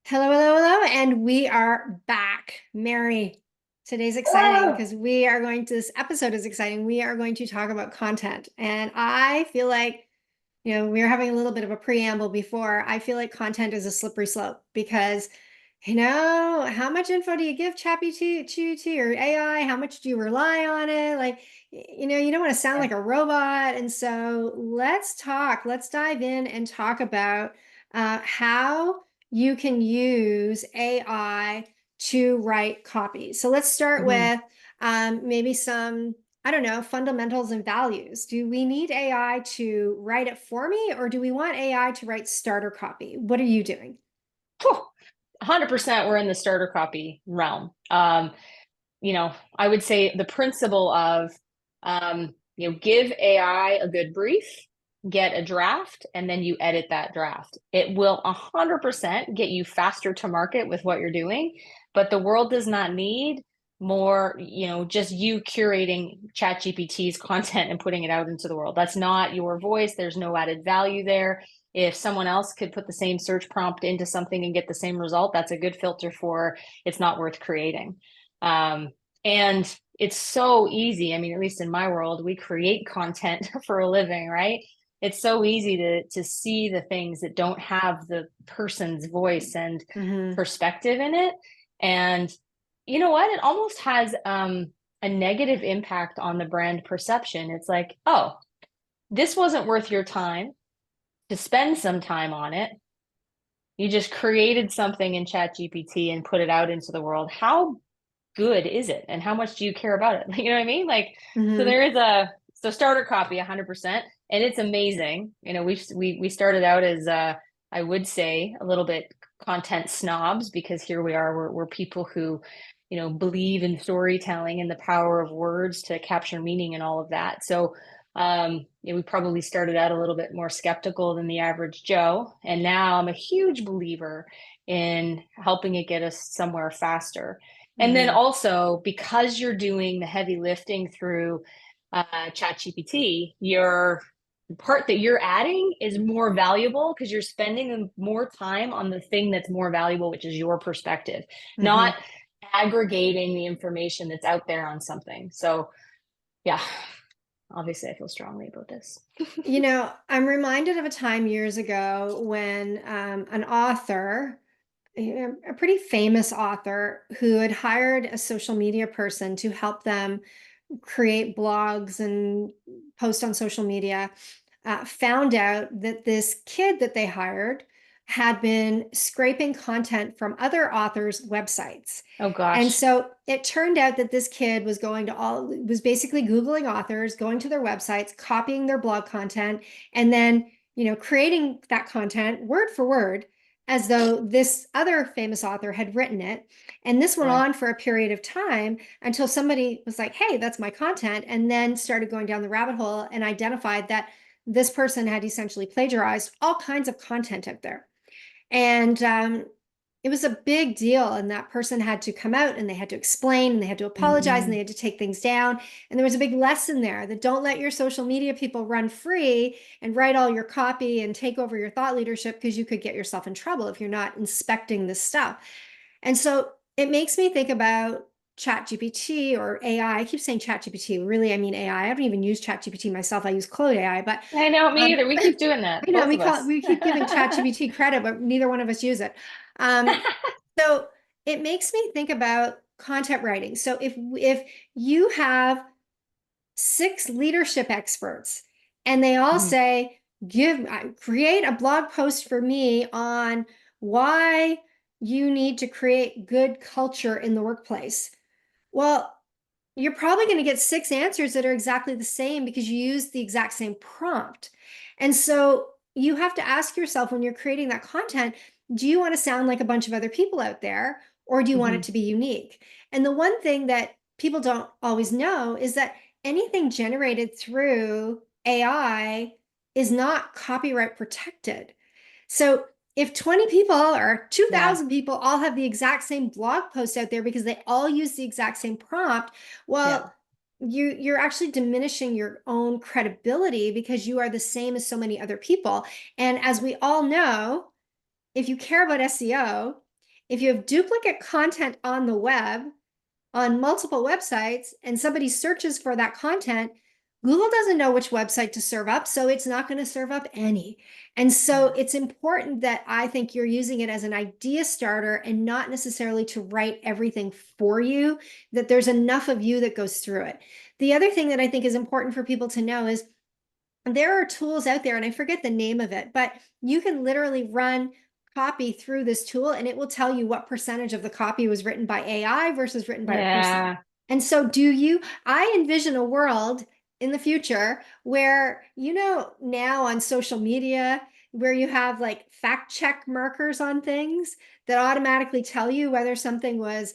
Hello, hello, hello, and we are back. Mary, today's exciting Oh, because we are going to, this episode is exciting. We are going to talk about content. And I feel like, we were having a little bit of a preamble before. I feel like content is a slippery slope because, how much info do you give ChatGPT or AI? How much do you rely on it? Like, you don't want to sound yeah. like a robot. And so let's dive in and talk about how you can use AI to write copy. So let's start Mhm. with maybe some, I don't know, fundamentals and values. Do we need AI to write it for me, or do we want AI to write starter copy? What are you doing? Phew, 100% we're in the starter copy realm. I would say the principle of, give AI a good brief, get a draft, and then you edit that draft. It will 100% get you faster to market with what you're doing, but the world does not need more, just you curating ChatGPT's content and putting it out into the world. That's not your voice. There's no added value there. If someone else could put the same search prompt into something and get the same result, that's a good filter for it's not worth creating. Um, and it's so easy. I mean, at least in my world, we create content for a living, right? It's so easy to see the things that don't have the person's voice and Hmm. perspective in it. And you know what? It almost has a negative impact on the brand perception. It's like, oh, this wasn't worth your time to spend some time on it. You just created something in ChatGPT and put it out into the world. How good is it and how much do you care about it? You know what I mean? Like, so Hmm. there is so starter copy 100%, and it's amazing. We started out as I would say a little bit content snobs, because here we are, we're people who believe in storytelling and the power of words to capture meaning and all of that. So we probably started out a little bit more skeptical than the average Joe, and now I'm a huge believer in helping it get us somewhere faster. And then Hmm. also, because you're doing the heavy lifting through ChatGPT, your part that you're adding is more valuable because you're spending more time on the thing that's more valuable, which is your perspective, not Hmm. aggregating the information that's out there on something. So, yeah, obviously, I feel strongly about this. I'm reminded of a time years ago when an author, a pretty famous author, who had hired a social media person to help them create blogs and post on social media, found out that this kid that they hired had been scraping content from other authors' websites. Oh, And gosh. so it turned out that this kid was basically Googling authors, going to their websites, copying their blog content, and then, creating that content word for word as though this other famous author had written it. And this went Boy. on for a period of time until somebody was like, hey, that's my content, and then started going down the rabbit hole and identified that this person had essentially plagiarized all kinds of content out there. And it was a big deal. And that person had to come out and they had to explain and they had to apologize and Mm-mm. they had to take things down. And there was a big lesson there that don't let your social media people run free and write all your copy and take over your thought leadership, because you could get yourself in trouble if you're not inspecting this stuff. And so it makes me think about ChatGPT or AI. I keep saying ChatGPT. Really, I mean AI. I don't even use ChatGPT myself. I use Claude AI, but I know, me um, either. We keep doing that, I know both of us. we keep giving ChatGPT credit, but neither one of us use it. Um, so it makes me think about content writing. So if you have six leadership experts and they all Mhm. say, give create a blog post for me on why you need to create good culture in the workplace. Well, you're probably going to get six answers that are exactly the same because you use the exact same prompt. And so you have to ask yourself, when you're creating that content, do you want to sound like a bunch of other people out there, or do you want it Mhm. to be unique? And the one thing that people don't always know is that anything generated through AI is not copyright protected. So if 20 people or Yeah. 2,000 people all have the exact same blog post out there because they all use the exact same prompt, Yeah. well, you're actually diminishing your own credibility because you are the same as so many other people. And as we all know, if you care about SEO, If you have duplicate content on the web, on multiple websites, and somebody searches for that content, Google doesn't know which website to serve up, so it's not going to serve up any. And so Yeah. it's important that I think you're using it as an idea starter and not necessarily to write everything for you, that there's enough of you that goes through it. The other thing that I think is important for people to know is there are tools out there, and I forget the name of it, but you can literally run copy through this tool and it will tell you what percentage of the copy was written by AI versus written by a person. Yeah. And so, I envision a world in the future where, now on social media, where you have like fact check markers on things that automatically tell you whether something is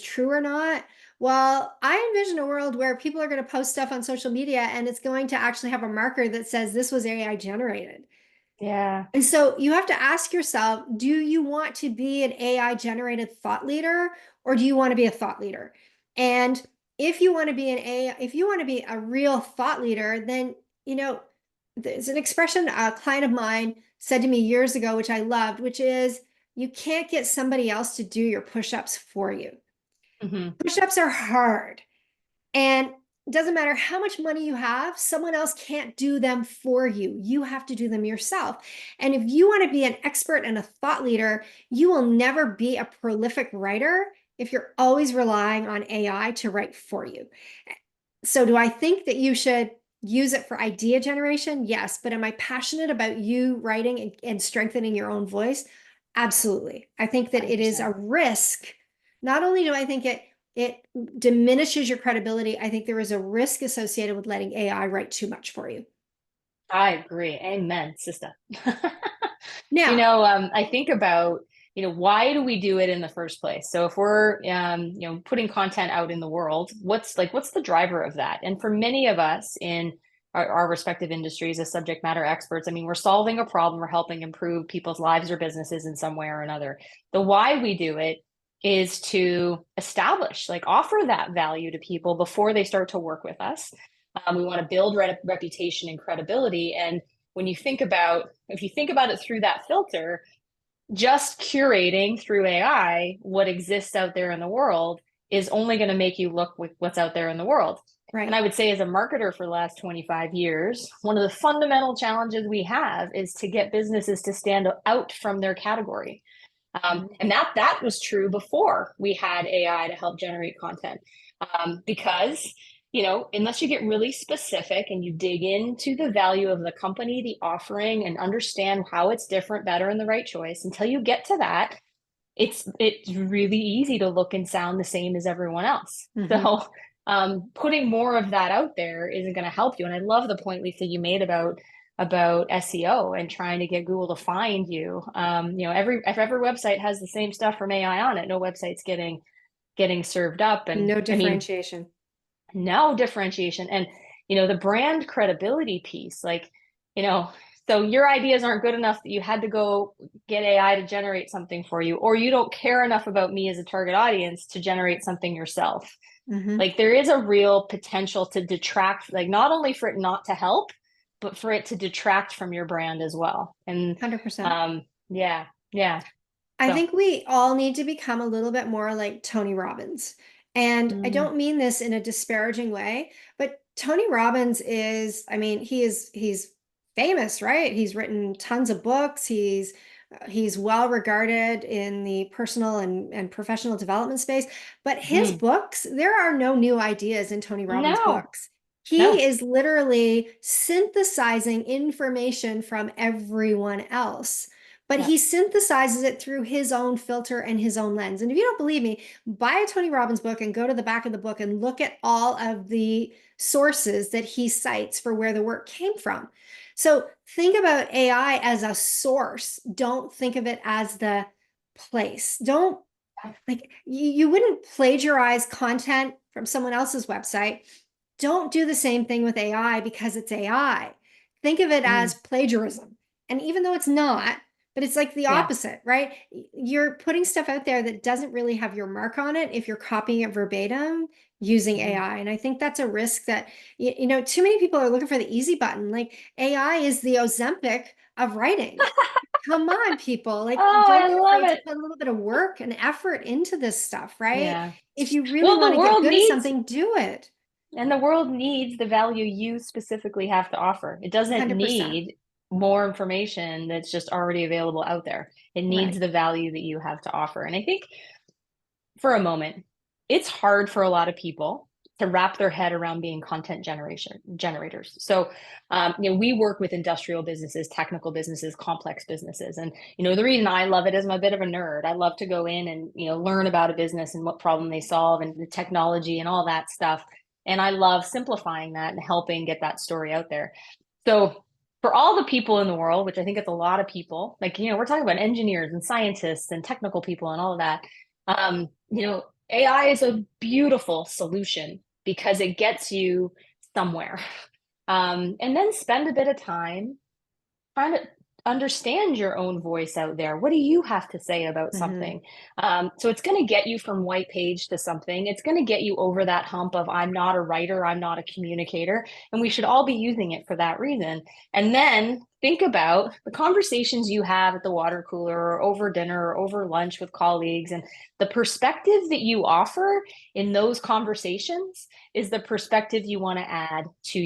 true or not. Well, I envision a world where people are going to post stuff on social media and it's going to actually have a marker that says this was AI generated. Yeah. And so you have to ask yourself, do you want to be an AI generated thought leader or do you want to be a thought leader? And if you want to be a real thought leader, then, you know, there's an expression a client of mine said to me years ago, which I loved, which is you can't get somebody else to do your push-ups for you. Hmm. Push-ups are hard. And it doesn't matter how much money you have, someone else can't do them for you. You have to do them yourself. And if you want to be an expert and a thought leader, you will never be a prolific writer if you're always relying on AI to write for you. So, do I think that you should use it for idea generation? Yes. But am I passionate about you writing and strengthening your own voice? Absolutely. I think that it is a 100%. risk. Not only do I think it diminishes your credibility, I think there is a risk associated with letting AI write too much for you. I agree. Amen, sister. Now, I think about, why do we do it in the first place? So if we're, putting content out in the world, what's the driver of that? And for many of us in our respective industries as subject matter experts, I mean, we're solving a problem, we're helping improve people's lives or businesses in some way or another. The why we do it is to establish, like offer that value to people before they start to work with us. We want to build reputation and credibility. And if you think about it through that filter, just curating through AI what exists out there in the world is only going to make you look with what's out there in the world. And right. I would say, as a marketer for the last 25 years, one of the fundamental challenges we have is to get businesses to stand out from their category. Mhm. And that was true before we had AI to help generate content. Because, unless you get really specific and you dig into the value of the company, the offering, and understand how it's different, better, and the right choice, until you get to that, it's really easy to look and sound the same as everyone else. Mhm. So putting more of that out there isn't going to help you. And I love the point, Lisa, you made about SEO and trying to get Google to find you. If every website has the same stuff from AI on it, no website's getting served up. And No I mean, differentiation. no differentiation. And the brand credibility piece, like, you know, so your ideas aren't good enough that you had to go get AI to generate something for you, or you don't care enough about me as a target audience to generate something yourself. Mhm. Like there is a real potential to detract, like not only for it not to help, but for it to detract from your brand as well. And 100%. yeah, yeah. I So think we all need to become a little bit more like Tony Robbins. And I mm, don't mean this in a disparaging way, but Tony Robbins is, I mean, he's famous, right? He's written tons of books. He's well regarded in the personal and professional development space. But his mm, books, there are no new ideas in Tony Robbins' no, books. no, He is literally synthesizing information from everyone else, but yeah, he synthesizes it through his own filter and his own lens. And if you don't believe me, buy a Tony Robbins book and go to the back of the book and look at all of the sources that he cites for where the work came from. So think about AI as a source. Don't think of it as the place. Don't like you wouldn't plagiarize content from someone else's website. Don't do the same thing with AI because it's AI. Think of it as mm, plagiarism. And even though it's not, but it's like the yeah, opposite, right? You're putting stuff out there that doesn't really have your mark on it if you're copying it verbatim using mhm. AI. And I think that's a risk that, too many people are looking for the easy button. Like AI is the Ozempic of writing. come on, people. Like, Oh, don't I be love afraid to it. put a little bit of work and effort into this stuff, right? Yeah. If you really Well, want the to get world good at needs something, do it. And the world needs the value you specifically have to offer. It doesn't 100%. need more information that's just already available out there. It needs Right. the value that you have to offer. And I think for a moment, it's hard for a lot of people to wrap their head around being content generation generators. So, we work with industrial businesses, technical businesses, complex businesses, and the reason I love it is I'm a bit of a nerd. I love to go in and learn about a business and what problem they solve and the technology and all that stuff. And I love simplifying that and helping get that story out there. So for all the people in the world, which I think it's a lot of people, like, we're talking about engineers and scientists and technical people and all of that. AI is a beautiful solution because it gets you somewhere. And then spend a bit of time trying to understand your own voice out there. What do you have to say about Hmm. something? So it's going to get you from white page to something. It's going to get you over that hump of I'm not a writer, I'm not a communicator. And we should all be using it for that reason. And then think about the conversations you have at the water cooler or over dinner or over lunch with colleagues. And the perspective that you offer in those conversations is the perspective you want to add to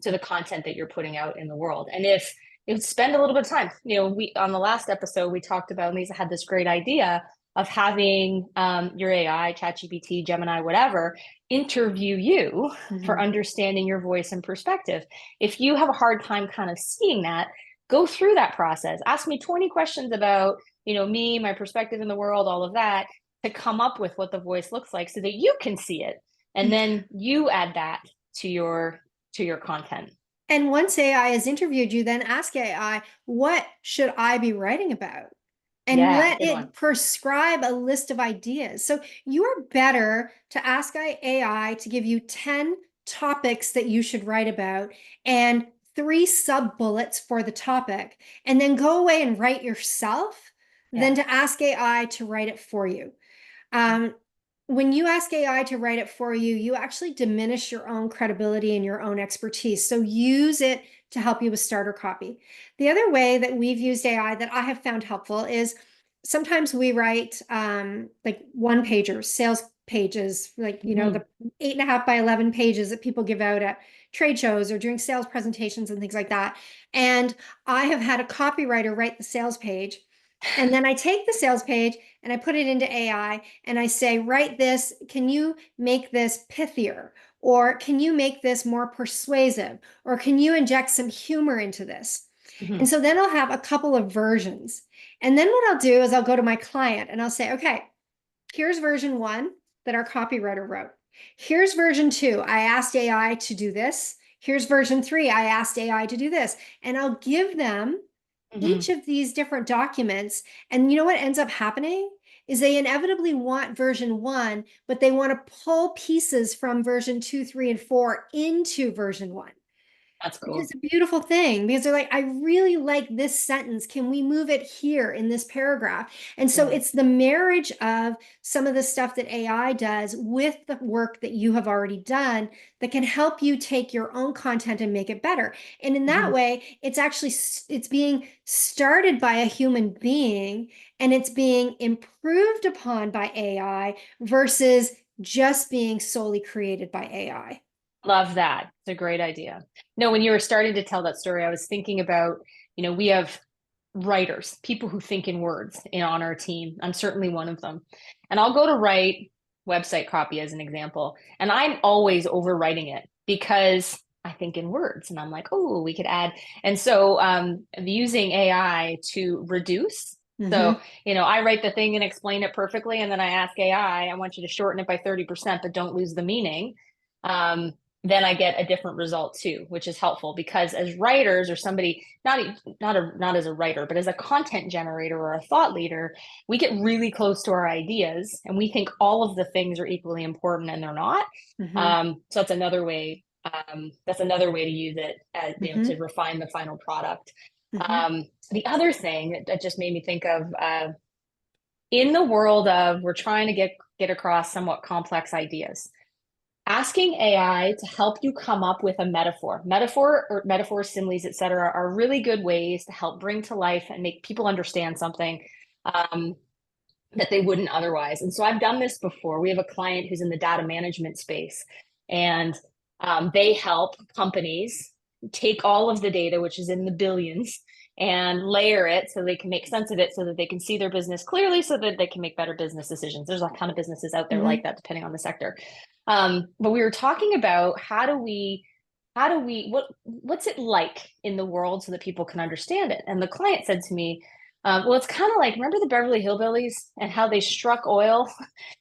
the content that you're putting out in the world. And if you spend a little bit of time, we on the last episode we talked about, Lisa had this great idea of having your AI, ChatGPT, Gemini, whatever, interview you for Hmm. understanding your voice and perspective. If you have a hard time kind of seeing that, go through that process. Ask me 20 questions about, me, my perspective in the world, all of that, to come up with what the voice looks like so that you can see it. And then you add that to your content. And once AI has interviewed you, then ask AI, what should I be writing about? And Yeah, let good one. it prescribe a list of ideas. So you are better to ask AI to give you 10 topics that you should write about and three sub bullets for the topic, and then go away and write yourself than Yeah. to ask AI to write it for you. Um, when you ask AI to write it for you, you actually diminish your own credibility and your own expertise. So use it to help you with starter copy. The other way that we've used AI that I have found helpful is sometimes we write like one pagers, sales pages, like, Mhm. the 8.5 by 11 pages that people give out at trade shows or during sales presentations and things like that. And I have had a copywriter write the sales page. And then I take the sales page and I put it into AI and I say, write this. Can you make this pithier? Or can you make this more persuasive? Or can you inject some humor into this? And Mhm. so then I'll have a couple of versions. And then what I'll do is I'll go to my client and I'll say, okay, here's version one that our copywriter wrote. Here's version two. I asked AI to do this. Here's version three. I asked AI to do this. And I'll give them each Mhm. of these different documents. And you know what ends up happening is they inevitably want version one, but they want to pull pieces from version two, three, and four into version one, That's which is cool. a beautiful thing because they're like, I really like this sentence. Can we move it here in this paragraph? And so Yeah. it's the marriage of some of the stuff that AI does with the work that you have already done that can help you take your own content and make it better. And in that Mhm. way, it's being started by a human being and it's being improved upon by AI versus just being solely created by AI. Love that. It's a great idea. No, when you were starting to tell that story, I was thinking about, we have writers, people who think in words on our team. I'm certainly one of them. And I'll go to write website copy as an example, and I'm always overwriting it because I think in words and I'm like, oh, we could add. And so I'm using AI to reduce. So, Mm-hmm. I write the thing and explain it perfectly. And then I ask AI, I want you to shorten it by 30%, but don't lose the meaning. Um, then I get a different result too, which is helpful because as writers or somebody not as a writer, but as a content generator or a thought leader, we get really close to our ideas and we think all of the things are equally important and they're not. Mm-hmm. So that's another way. That's another way to use it as, to Mm-hmm. refine the final product. Mm-hmm. The other thing that just made me think of in the world of we're trying to get across somewhat complex ideas. asking AI to help you come up with a metaphor. Metaphor or metaphors, similes, etc., are really good ways to help bring to life and make people understand something um, that they wouldn't otherwise. And so I've done this before. We have a client who's in the data management space, and they help companies take all of the data, which is in the billions, and layer it so they can make sense of it so that they can see their business clearly so that they can make better business decisions. There's a ton of businesses out there like Hmm. that, depending on the sector. But we were talking about what's it like in the world so that people can understand it. And the client said to me, well, it's kind of like, remember the Beverly Hillbillies and how they struck oil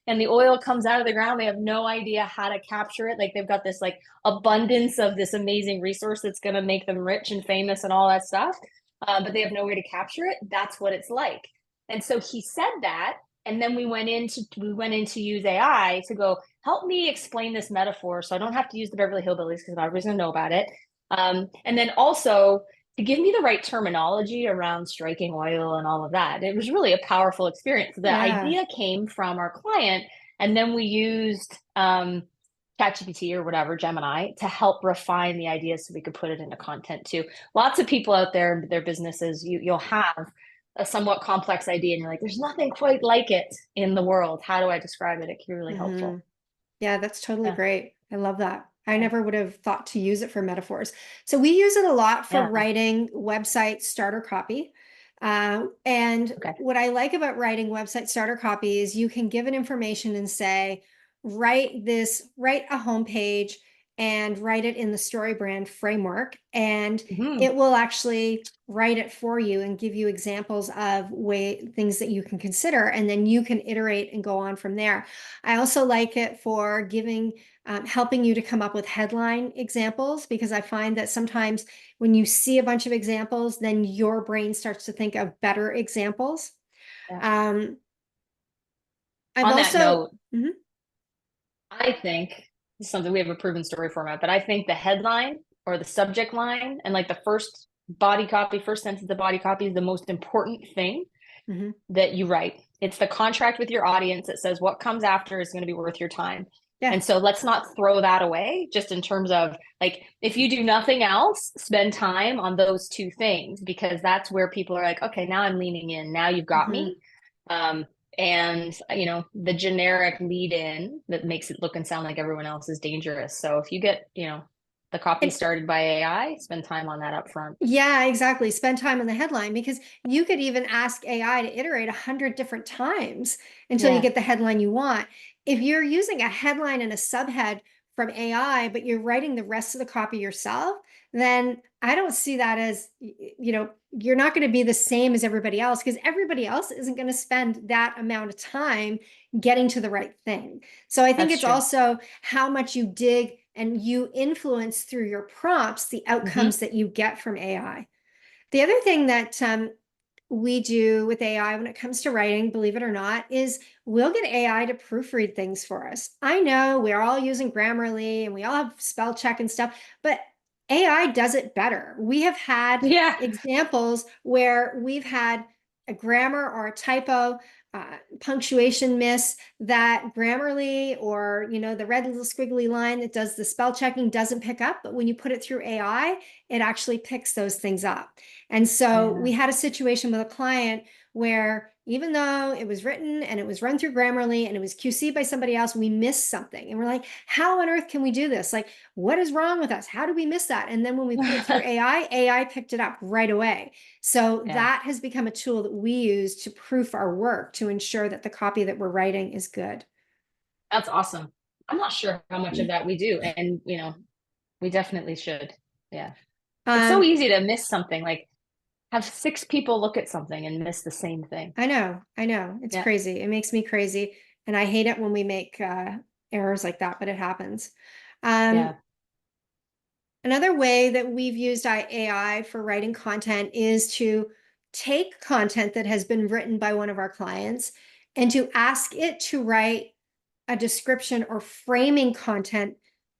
and the oil comes out of the ground. They have no idea how to capture it. Like they've got this like abundance of this amazing resource that's going to make them rich and famous and all that stuff. But they have no way to capture it. That's what it's like. And so he said that. And then we went into use AI to go, help me explain this metaphor so I don't have to use the Beverly Hillbillies because everybody's gonna know about it. And then also to give me the right terminology around striking oil and all of that. It was really a powerful experience. The Yeah. idea came from our client, and then we used ChatGPT or whatever, Gemini, to help refine the ideas so we could put it into content too. Lots of people out there, their businesses, you'll have a somewhat complex idea and you're like, there's nothing quite like it in the world. How do I describe it? It can be really Hmm. helpful. Yeah, that's totally Yeah. great. I love that. I Yeah. never would have thought to use it for metaphors. So we use it a lot for Yeah. writing website starter copy. And Okay. what I like about writing website starter copy is you can give it information and say, write a homepage and write it in the StoryBrand framework. And Hmm. it will actually write it for you and give you examples of things that you can consider. And then you can iterate and go on from there. I also like it for helping you to come up with headline examples, because I find that sometimes when you see a bunch of examples, then your brain starts to think of better examples. Yeah. Um, I've On that also, note, Mhm, I think this is something we have a proven story format, but I think the headline or the subject line and like the first body copy, first sentence of body copy is the most important thing mhm. that you write. It's the contract with your audience that says what comes after is going to be worth your time. Yeah. And so let's not throw that away just in terms of like, if you do nothing else, spend time on those two things because that's where people are like, okay, now I'm leaning in. Now you've got Mhm. me. Um, and the generic lead in that makes it look and sound like everyone else is dangerous. So if you get, the copy And started by AI, spend time on that up front. yeah, exactly. Spend time on the headline, because you could even ask AI to iterate 100 different times until you Yeah, get the headline you want. If you're using a headline and a subhead from AI, but you're writing the rest of the copy yourself, then I don't see that as, you're not going to be the same as everybody else, because everybody else isn't going to spend that amount of time getting to the right thing. So I think that's it's true. also how much you dig and you influence through your prompts the Hmm. outcomes that you get from AI. The other thing that we do with AI when it comes to writing, believe it or not, is we'll get AI to proofread things for us. I know we're all using Grammarly and we all have spell check and stuff, but AI does it better. We have had Yeah. examples where we've had a grammar or a typo, punctuation miss that Grammarly, or the red little squiggly line that does the spell checking, doesn't pick up. But when you put it through AI, it actually picks those things up. And so we Yeah. had a situation with a client where, even though it was written and it was run through Grammarly and it was QC by somebody else, we missed something. And we're like, how on earth can we do this? Like, what is wrong with us? How do we miss that? And then when we put it through AI picked it up right away. So Yeah. that has become a tool that we use to proof our work to ensure that the copy that we're writing is good. That's awesome. I'm not sure how much of that we do. And, we definitely should. Yeah. It's so Um, easy to miss something, like have six people look at something and miss the same thing. I know. It's Yeah. crazy. It makes me crazy. And I hate it when we make errors like that, but it happens. Um, Yeah. Another way that we've used AI for writing content is to take content that has been written by one of our clients and to ask it to write a description or framing content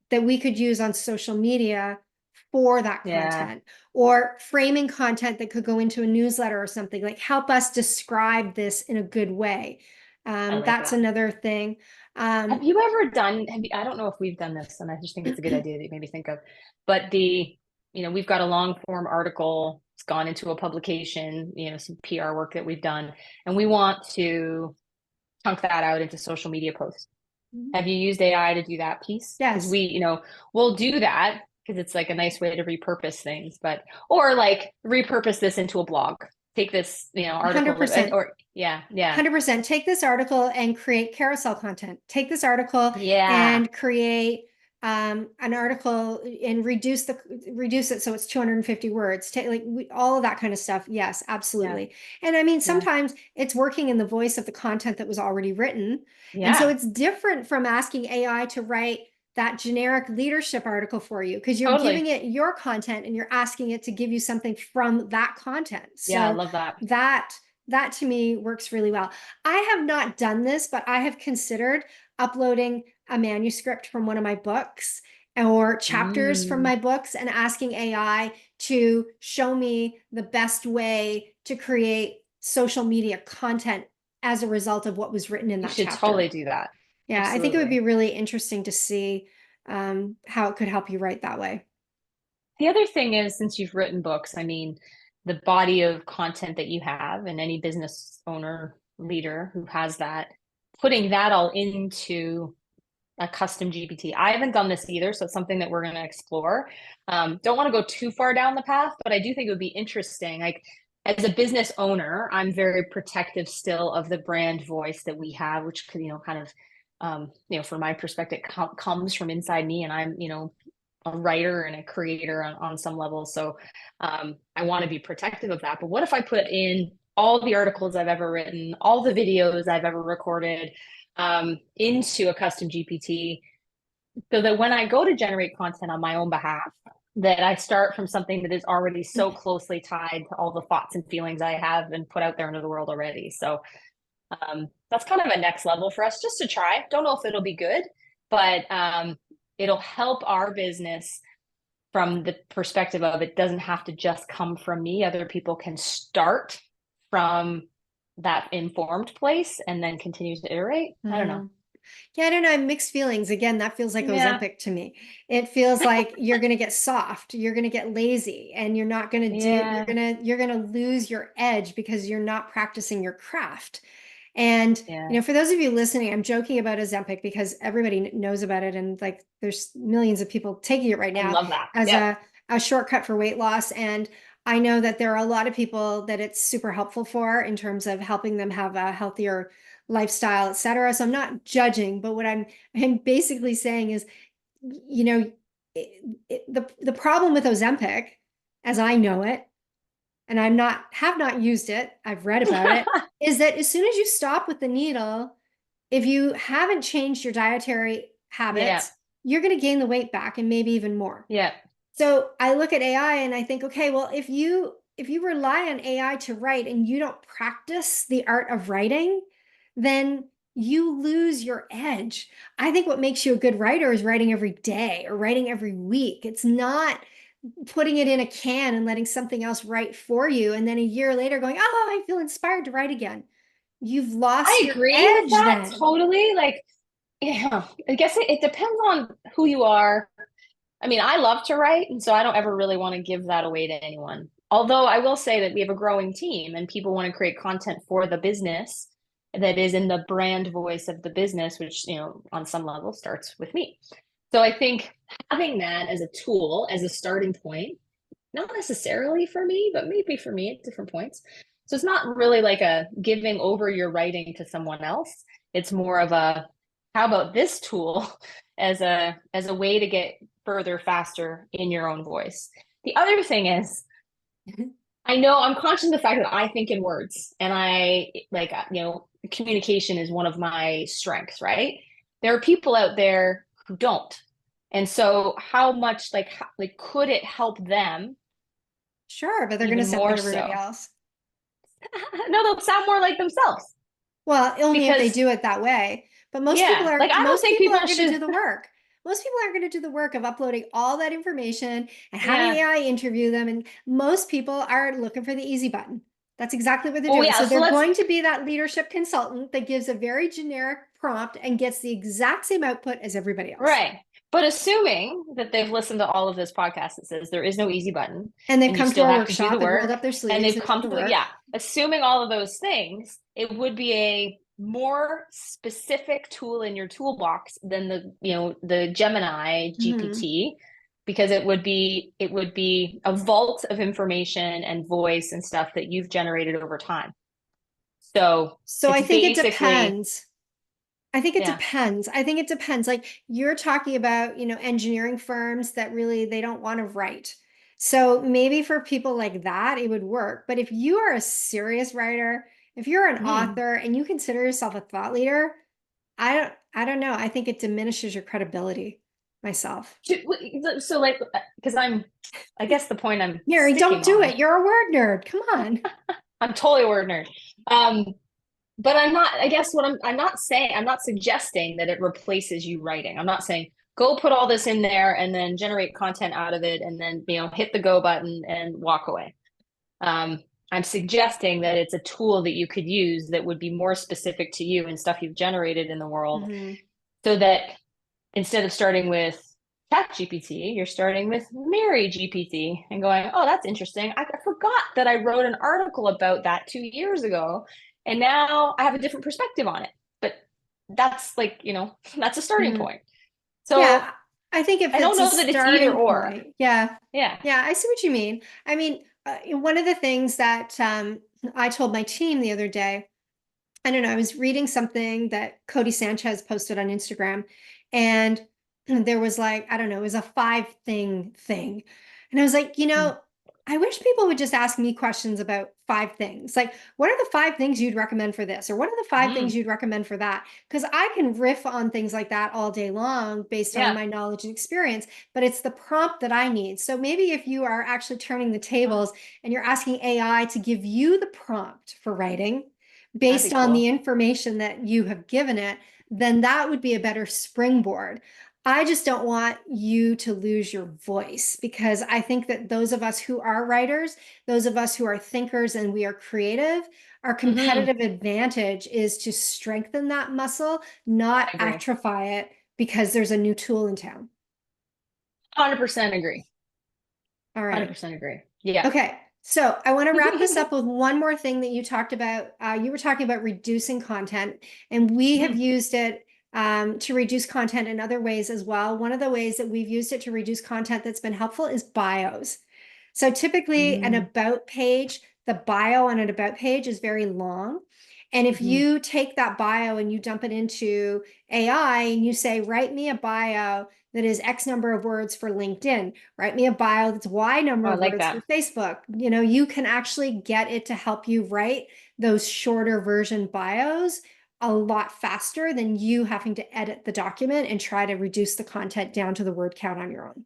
that we could use on social media for that Yeah. content, or framing content that could go into a newsletter or something, like help us describe this in a good way. I like That's that. another thing. Have you ever done, I don't know if we've done this, and I just think it's a good idea that you made me think of, but we've got a long form article, it's gone into a publication, some PR work that we've done, and we want to chunk that out into social media posts. Have you used AI to do that piece? Because Yes, we'll do that because it's like a nice way to repurpose things, or like repurpose this into a blog. Take this, article, 100%. or yeah, yeah, 100%. Take this article and create carousel content. Take this article yeah, and create an article and reduce it so it's 250 words. Take all of that kind of stuff. Yes, yeah, absolutely. And I mean, yeah, sometimes it's working in the voice of the content that was already written. And so yeah, it's different from asking AI to write that generic leadership article for you because you're giving totally. it your content and you're asking it to give you something from that content. Yeah, I So love that. that that to me works really well. I have not done this, but I have considered uploading a manuscript from one of my books or chapters from Mm, my books and asking AI to show me the best way to create social media content as a result of what was written in you that should totally chapter. do that. Yeah, I think it would be Absolutely. really interesting to see how it could help you write that way. The other thing is, since you've written books, I mean, the body of content that you have, and any business owner, leader who has that, putting that all into a custom GPT. I haven't done this either, so it's something that we're going to explore. Don't want to go too far down the path, but I do think it would be interesting. Like, as a business owner, I'm very protective still of the brand voice that we have, which could, kind of, from my perspective, comes from inside me, and I'm, a writer and a creator on some level. So I want to be protective of that. But what if I put in all the articles I've ever written, all the videos I've ever recorded, into a custom GPT, so that when I go to generate content on my own behalf, that I start from something that is already so closely tied to all the thoughts and feelings I have and put out there into the world already. So that's kind of a next level for us just to try. Don't know if it'll be good, but it'll help our business from the perspective of it doesn't have to just come from me. Other people can start from that informed place and then continue to iterate. I don't know. Hmm. Yeah, I don't know. I have mixed feelings. Again, that feels like Yeah. Ozempic to me. It feels like you're going to get soft, you're going to get lazy, and you're not going to Yeah. you're going to lose your edge because you're not practicing your craft. And, Yeah. for those of you listening, I'm joking about Ozempic because everybody knows about it. And like, there's millions of people taking it right I now love that. as Yep. a shortcut for weight loss. And I know that there are a lot of people that it's super helpful for in terms of helping them have a healthier lifestyle, et cetera. So I'm not judging, but what I'm basically saying is, you know, the problem with Ozempic, as I know it, and I'm not have not used it, I've read about it, is that as soon as you stop with the needle, if you haven't changed your dietary Yeah. habits, you're going to gain the weight back and maybe even more. Yeah. So I look at AI and I think, okay, well, if you rely on AI to write and you don't practice the art of writing, then you lose your edge. I think what makes you a good writer is writing every day or writing every week. It's not putting it in a can and letting something else write for you. And then a year later going, oh, I feel inspired to write again. You've lost I your agree with edge that then. totally. Like, yeah, I guess it depends on who you are. I mean, I love to write, and so I don't ever really want to give that away to anyone. Although I will say that we have a growing team and people want to create content for the business that is in the brand voice of the business, which, on some level starts with me. So I think having that as a tool, as a starting point, not necessarily for me, but maybe for me at different points. So it's not really like a giving over your writing to someone else. It's more of a, how about this tool as a way to get further faster in your own voice. The other thing is, I know I'm conscious of the fact that I think in words, and I like, communication is one of my strengths, right? There are people out there who don't. And so how much like could it help them Sure, but they're going to even sound like more everybody so? else. No, they'll sound more like themselves Well, only if they because, do it that way. But yeah, like I don't most think people people aren't going to should. do the work. Most people aren't going to do the work of uploading all that information and having Yeah, AI interview them. And most people are looking for the easy button. That's exactly what they're Oh doing. yeah, So so they're let's going to be that leadership consultant that gives a very generic prompt and gets the exact same output as everybody else. right. But assuming that they've listened to all of this podcast that says there is no easy button And they've and you come to still our have to do the workshop and rolled work up their and sleeves they've and did come the to, work. yeah, assuming all of those things, it would be a more specific tool in your toolbox than the Gemini Mhm. GPT because it would be a vault of information and voice and stuff that you've generated over time. So So it's I think it basically, depends. I think it yeah. depends. I think it depends. Like you're talking about, engineering firms that really they don't want to write. So maybe for people like that, it would work. But if you are a serious writer, if you're an Hmm. author and you consider yourself a thought leader, I don't know. I think it diminishes your credibility myself. So like, because I guess the point I'm Mary, don't sticking do on, it. You're a word nerd. Come on. I'm totally a word nerd. Um, but I'm not, I guess what I'm not saying, I'm not suggesting that it replaces you writing. I'm not saying go put all this in there and then generate content out of it and then, hit the go button and walk away. Um, I'm suggesting that it's a tool that you could use that would be more specific to you and stuff you've generated in the world Hmm. so that instead of starting with chat GPT, you're starting with Mary GPT and going, oh, that's interesting. I forgot that I wrote an article about that 2 years ago. And now I have a different perspective on it. But that's like, that's a starting Hmm. point. So Yeah, I think if I don't it's a know that it's either starting or. point, yeah, Yeah. yeah, I see what you mean. I mean, one of the things that I told my team the other day, I don't know, I was reading something that Cody Sanchez posted on Instagram, and there was like, I don't know, it was a five thing. And I was like, Mm. I wish people would just ask me questions about five things. Like, what are the five things you'd recommend for this? Or what are the five things Mm. you'd recommend for that? Because I can riff on things like that all day long based on Yeah. my knowledge and experience, but it's the prompt that I need. So maybe if you are actually turning the Oh, tables and you're asking AI to give you the prompt for writing, that'd based be on the cool. information that you have given it, then that would be a better springboard. I just don't want you to lose your voice because I think that those of us who are writers, those of us who are thinkers and we are creative, our Hmm. competitive advantage is to strengthen that muscle, not I agree. atrophy it because there's a new tool in town. 100% agree. All right. 100% agree. Yeah. Okay, so I want to wrap this up with one more thing that you talked about. You were talking about reducing content, and we have Mhm. used it to reduce content in other ways as well. One of the ways that we've used it to reduce content that's been helpful is bios. So typically, an Mm. about page, the bio on an about page is very long. And if Mhm. you take that bio and you dump it into AI and you say, write me a bio that is X number of words for LinkedIn, write me a bio that's Y Oh, number I of like words for that. Facebook. You can actually get it to help you write those shorter version bios a lot faster than you having to edit the document and try to reduce the content down to the word count on your own.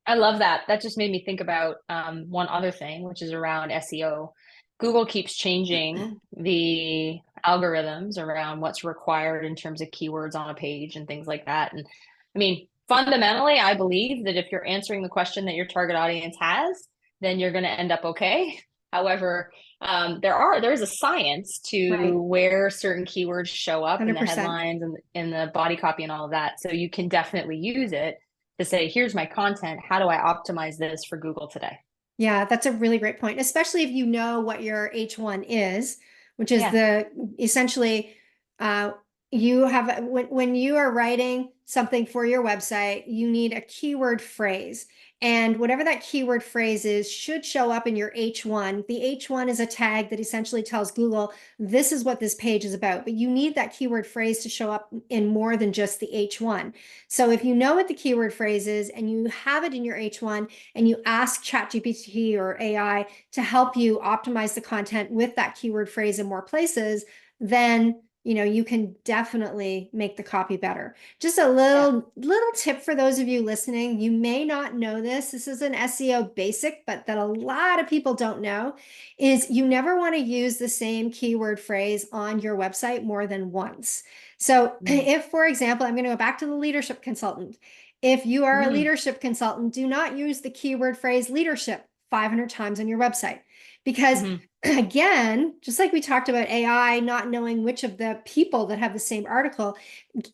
I love that. That just made me think about one other thing, which is around SEO. Google keeps changing the algorithms around what's required in terms of keywords on a page and things like that. And I mean, fundamentally, I believe that if you're answering the question that your target audience has, then you're going to end up okay. However, there is a science to Right. where certain keywords show up in the 100%. headlines and in the body copy and all of that. So you can definitely use it to say, here's my content. How do I optimize this for Google today? Yeah, that's a really great point, especially if you know what your H1 is, which is Yeah. the essentially uh, you have when you are writing something for your website, you need a keyword phrase. And whatever that keyword phrase is should show up in your H1. The H1 is a tag that essentially tells Google, this is what this page is about. But you need that keyword phrase to show up in more than just the H1. So if you know what the keyword phrase is and you have it in your H1, and you ask ChatGPT or AI to help you optimize the content with that keyword phrase in more places, then you can definitely make the copy better. Just a Yeah. little tip for those of you listening. You may not know this. This is an SEO basic, but that a lot of people don't know is you never want to use the same keyword phrase on your website more than once. So Mm-hmm. if, for example, I'm going to go back to the leadership consultant. If you are a Mm-hmm. leadership consultant, do not use the keyword phrase leadership 500 times on your website. Because Hmm. again, just like we talked about AI not knowing which of the people that have the same article,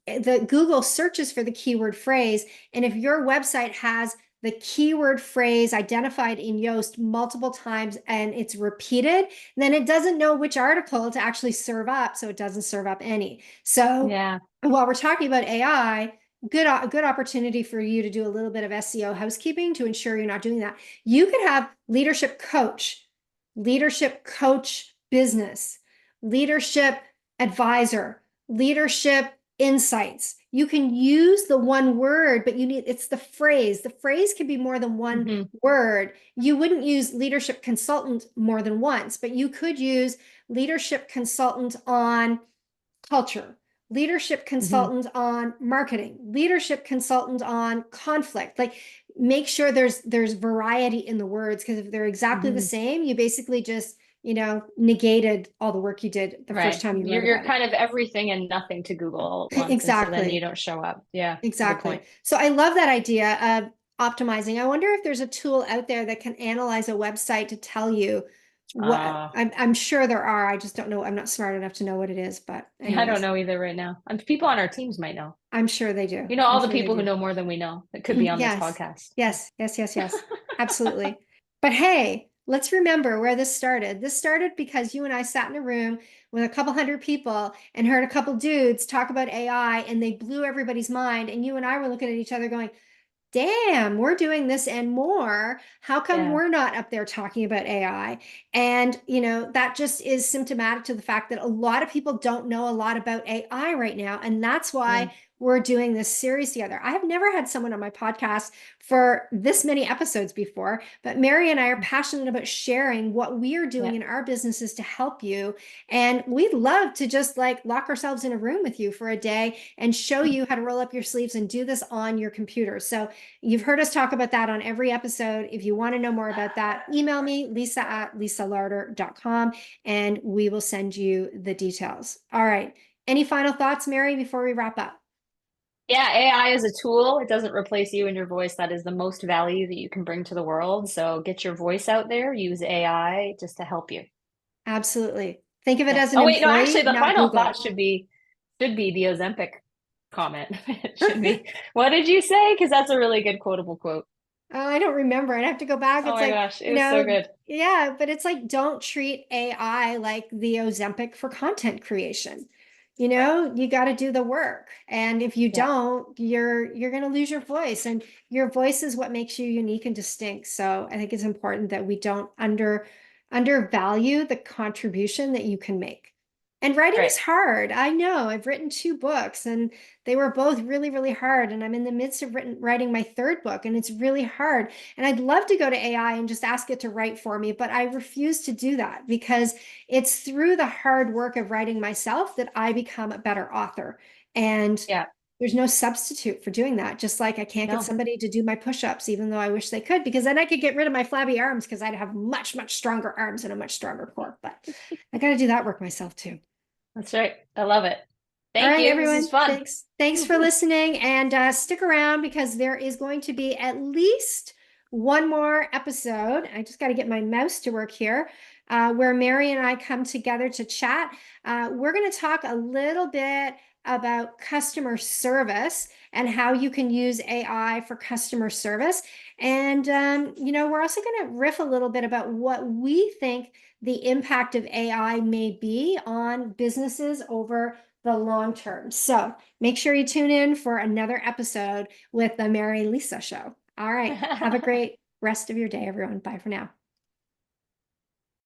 the Google searches for the keyword phrase. And if your website has the keyword phrase identified in Yoast multiple times and it's repeated, then it doesn't know which article to actually serve up. So it doesn't serve up any. So Yeah. while we're talking about AI, good opportunity for you to do a little bit of SEO housekeeping to ensure you're not doing that. You could have leadership coach business, leadership advisor, leadership insights. You can use the one word, but it's the phrase. The phrase can be more than one Hmm. word. You wouldn't use leadership consultant more than once, but you could use leadership consultant on culture, leadership Hmm. consultant on marketing, leadership consultant on conflict. Like make sure there's variety in the words, because if they're exactly the Hmm. same, you basically just, negated all the work you did the first Right. time you wrote You're about it. kind of everything and nothing to Google all at once, and so then you Exactly. don't show up. Yeah, it's a good Exactly. point. So I love that idea of optimizing. I wonder if there's a tool out there that can analyze a website to tell you what Uh, I'm sure there are. I just don't know. I'm not smart enough to know what it is, but I don't anyways, know either right now. People on our teams might know. I'm sure they do. You know, I'm all the sure they people who do. know more than we know that could be on this Yes, podcast. yes, yes, yes, yes, absolutely. But hey, let's remember where this started. This started because you and I sat in a room with a couple hundred people and heard a couple dudes talk about AI, and they blew everybody's mind. And you and I were looking at each other going, damn, we're doing this and more. How come Yeah. we're not up there talking about AI? And, that just is symptomatic to the fact that a lot of people don't know a lot about AI right now. And that's Yeah. why we're doing this series together. I have never had someone on my podcast for this many episodes before, but Mary and I are passionate about sharing what we are doing Yeah. in our businesses to help you. And we'd love to just like lock ourselves in a room with you for a day and show you how to roll up your sleeves and do this on your computer. So you've heard us talk about that on every episode. If you want to know more about that, email me, lisa@lisalarter.com, and we will send you the details. All right. Any final thoughts, Mary, before we wrap up? Yeah, AI is a tool. It doesn't replace you and your voice. That is the most value that you can bring to the world. So get your voice out there, use AI just to help you. Absolutely. Think of it Yeah. as an Oh wait, no, actually employee, the not final thought Google. should be the Ozempic comment. It should be. What did you say? Because that's a really good quotable quote. I don't remember. I'd have to go back. Oh It's my like, gosh, it was so good. yeah, but it's like, don't treat AI like the Ozempic for content creation. Right. You got to do the work. And if you Yeah. don't, you're going to lose your voice. And your voice is what makes you unique and distinct. So I think it's important that we don't undervalue the contribution that you can make. And writing Right. is hard. I know. I've written two books and they were both really, really hard. And I'm in the midst of writing my third book, and it's really hard. And I'd love to go to AI and just ask it to write for me, but I refuse to do that because it's through the hard work of writing myself that I become a better author. And Yeah. there's no substitute for doing that. Just like I can't get No. somebody to do my push-ups, even though I wish they could, because then I could get rid of my flabby arms because I'd have much, much stronger arms and a much stronger core. But I got to do that work myself too. That's right. I love it. All Thank right, you. This is everyone. fun. Thanks. Thanks for listening, and stick around because there is going to be at least one more episode. I just got to get my mouse to work here, where Mary and I come together to chat. We're going to talk a little bit about customer service and how you can use AI for customer service. And, we're also going to riff a little bit about what we think the impact of AI may be on businesses over the long term. So make sure you tune in for another episode with the Mary Lisa Show. All right. Have a great rest of your day, everyone. Bye for now.